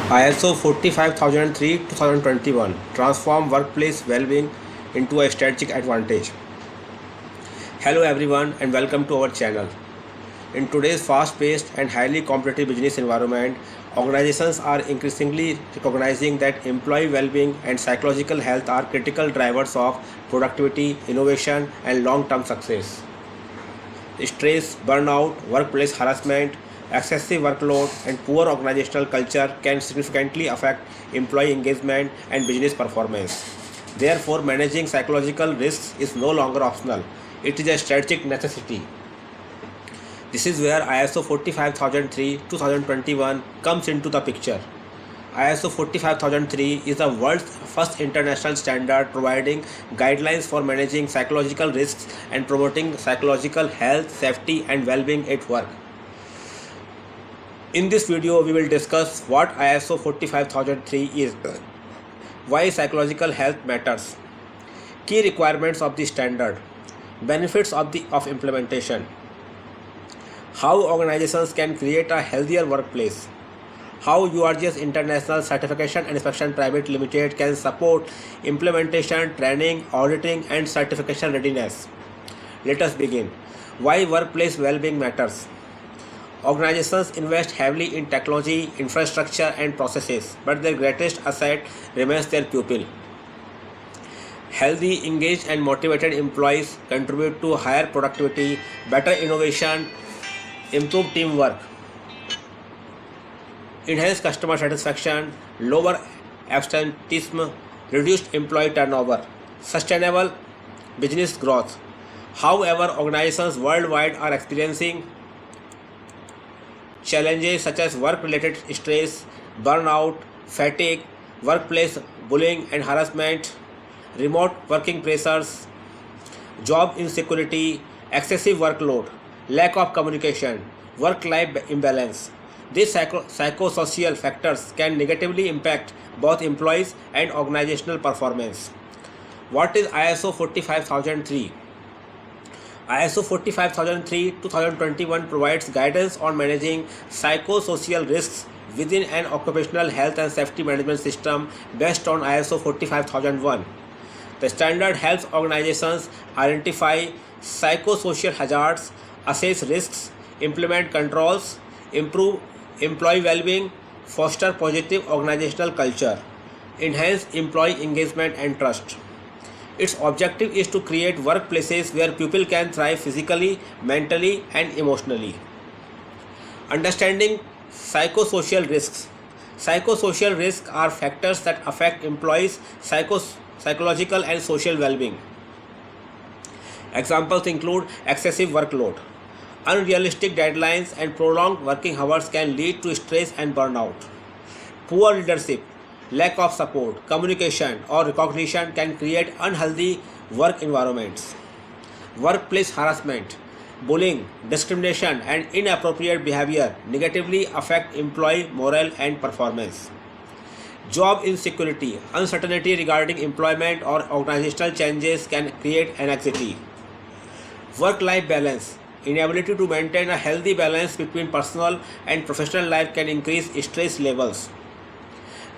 ISO 45003 2021 transform workplace well-being into a strategic advantage. Hello everyone and welcome to our channel. In today's fast-paced and highly competitive business environment, organizations are increasingly recognizing that employee well-being and psychological health are critical drivers of productivity, innovation, and long-term success. Stress, burnout, workplace harassment, excessive workload, and poor organizational culture can significantly affect employee engagement and business performance. Therefore, managing psychological risks is no longer optional, it is a strategic necessity. This is where ISO 45003 2021 comes into the picture. ISO 45003 is the world's first international standard providing guidelines for managing psychological risks and promoting psychological health, safety, and well-being at work. In this video, we will discuss what ISO 45003 is, why psychological health matters, key requirements of the standard, benefits of implementation, how organizations can create a healthier workplace, how URGS International Certification and Inspection Private Limited can support implementation, training, auditing, and certification readiness. Let us begin. Why workplace well-being matters. Organizations invest heavily in technology, infrastructure, and processes, but their greatest asset remains their people. Healthy, engaged, and motivated employees contribute to higher productivity, better innovation, improved teamwork, enhanced customer satisfaction, lower absenteeism, reduced employee turnover, sustainable business growth. However, organizations worldwide are experiencing challenges such as work-related stress, burnout, fatigue, workplace bullying and harassment, remote working pressures, job insecurity, excessive workload, lack of communication, work-life imbalance. These psychosocial factors can negatively impact both employees and organizational performance. What is ISO 45003? ISO 45003 2021 provides guidance on managing psychosocial risks within an occupational health and safety management system based on ISO 45001. The standard helps organizations identify psychosocial hazards, assess risks, implement controls, improve employee well-being, foster positive organizational culture, enhance employee engagement and trust. Its objective is to create workplaces where people can thrive physically, mentally, and emotionally. Understanding psychosocial risks. Psychosocial risks are factors that affect employees' psychological and social well-being. Examples include excessive workload. Unrealistic deadlines and prolonged working hours can lead to stress and burnout. Poor leadership, lack of support, communication, or recognition can create unhealthy work environments. Workplace harassment, bullying, discrimination, and inappropriate behavior negatively affect employee morale and performance. Job insecurity, uncertainty regarding employment or organizational changes can create anxiety. Work-life balance, inability to maintain a healthy balance between personal and professional life can increase stress levels.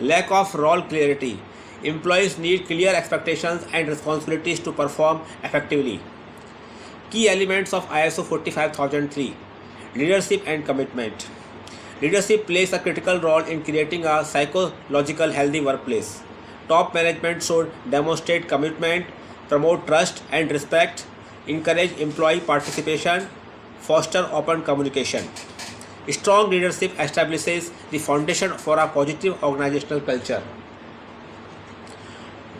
Lack of role clarity. Employees need clear expectations and responsibilities to perform effectively. Key elements of ISO 45003. Leadership and commitment. Leadership plays a critical role in creating a psychological healthy workplace. Top management should demonstrate commitment, promote trust and respect, encourage employee participation, foster open communication. Strong leadership establishes the foundation for a positive organizational culture.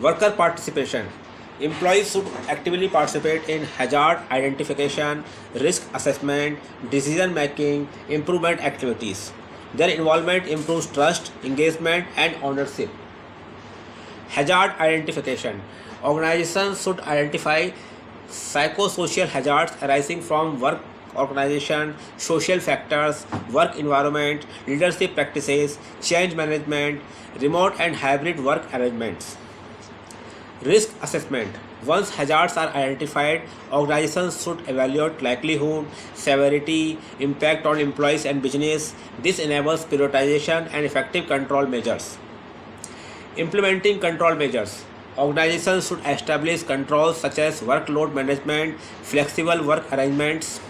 Worker participation. Employees should actively participate in hazard identification, risk assessment, decision making, improvement activities. Their involvement improves trust, engagement, and ownership. Hazard identification. Organizations should identify psychosocial hazards arising from work organization, social factors, work environment, leadership practices, change management, remote and hybrid work arrangements. Risk assessment. Once hazards are identified, organizations should evaluate likelihood, severity, impact on employees and business. This enables prioritization and effective control measures. Implementing control measures. Organizations should establish controls such as workload management, flexible work arrangements,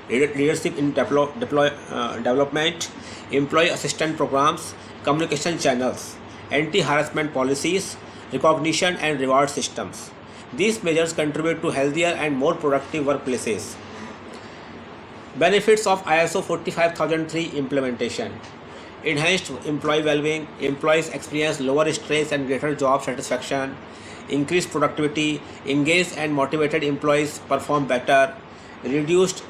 leadership in development, employee assistance programs, communication channels, anti-harassment policies, recognition and reward systems. These measures contribute to healthier and more productive workplaces. Benefits of ISO 45003 implementation. Enhanced employee well-being, employees experience lower stress and greater job satisfaction, increased productivity, engaged and motivated employees perform better, reduced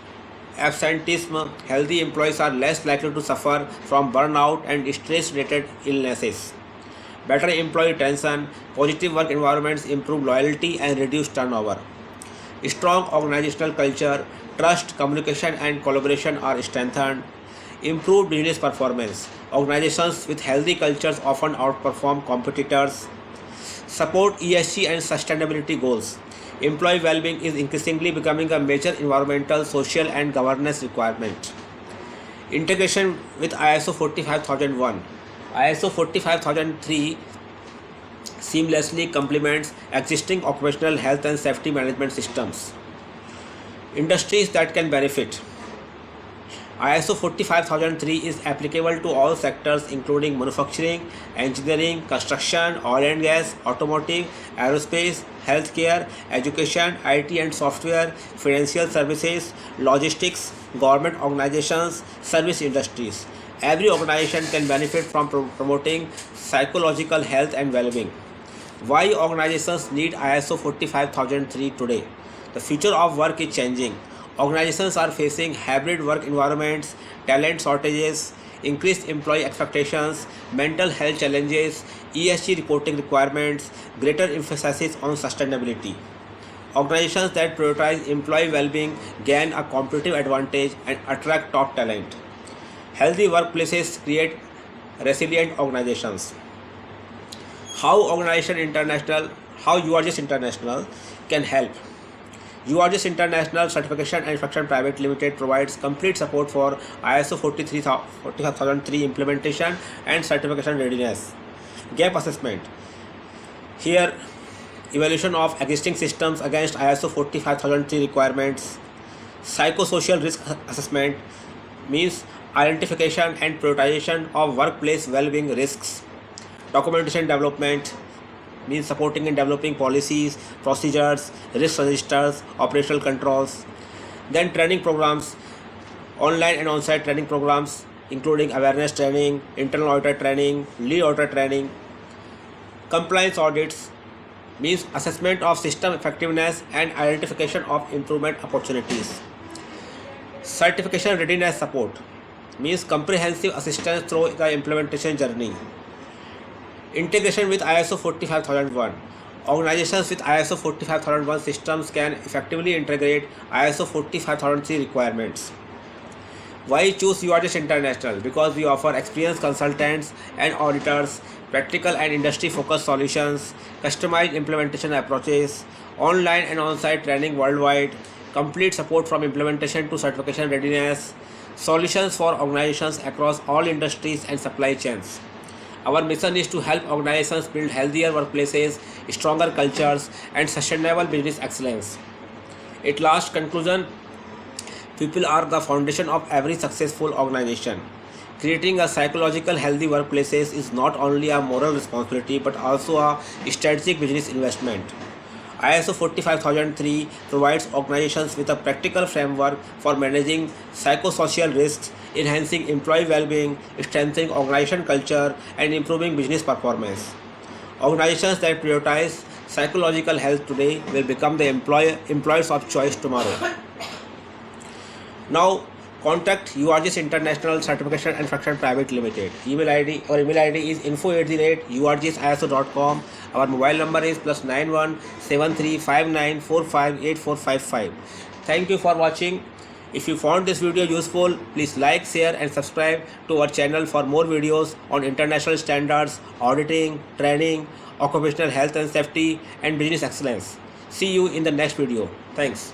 absenteeism, healthy employees are less likely to suffer from burnout and stress-related illnesses. Better employee retention, positive work environments improve loyalty and reduce turnover. Strong organizational culture, trust, communication and collaboration are strengthened. Improved business performance. Organizations with healthy cultures often outperform competitors. Support ESG and sustainability goals. Employee well-being is increasingly becoming a major environmental, social and governance requirement. Integration with ISO 45001. ISO 45003 seamlessly complements existing occupational health and safety management systems. Industries that can benefit. ISO 45003 is applicable to all sectors including manufacturing, engineering, construction, oil and gas, automotive, aerospace, healthcare, education, IT and software, financial services, logistics, government organizations, service industries. Every organization can benefit from promoting psychological health and well-being. Why organizations need ISO 45003 today? The future of work is changing. Organizations are facing hybrid work environments, talent shortages, increased employee expectations, mental health challenges, ESG reporting requirements, greater emphasis on sustainability. Organizations that prioritize employee well-being gain a competitive advantage and attract top talent. Healthy workplaces create resilient organizations. How URGS International can help. URGS International Certification and Inspection Private Limited provides complete support for ISO 45003 implementation and certification readiness. Gap assessment. Here, evaluation of existing systems against ISO 45003 requirements. Psychosocial risk assessment means identification and prioritization of workplace well-being risks. Documentation development means supporting and developing policies, procedures, risk registers, operational controls. Then training programs, online and on-site training programs including awareness training, internal auditor training, lead auditor training. Compliance audits means assessment of system effectiveness and identification of improvement opportunities. Certification readiness support means comprehensive assistance through the implementation journey. Integration with ISO 45001. Organizations with ISO 45001 systems can effectively integrate ISO 45003 requirements. Why choose URGS International? Because we offer experienced consultants and auditors, practical and industry-focused solutions, customized implementation approaches, online and on-site training worldwide, complete support from implementation to certification readiness, solutions for organizations across all industries and supply chains. Our mission is to help organizations build healthier workplaces, stronger cultures, and sustainable business excellence. At last conclusion, people are the foundation of every successful organization. Creating a psychological healthy workplaces is not only a moral responsibility but also a strategic business investment. ISO 45003 provides organizations with a practical framework for managing psychosocial risks, enhancing employee well-being, strengthening organization culture, and improving business performance. Organizations that prioritize psychological health today will become the employers of choice tomorrow. Now, contact URGS International Certification and Inspection Private Limited. Email ID is info@urgsiso.com. Our mobile number is +91 7359458455. Thank you for watching. If you found this video useful, please like, share and subscribe to our channel for more videos on international standards, auditing, training, occupational health and safety and business excellence. See you in the next video. Thanks.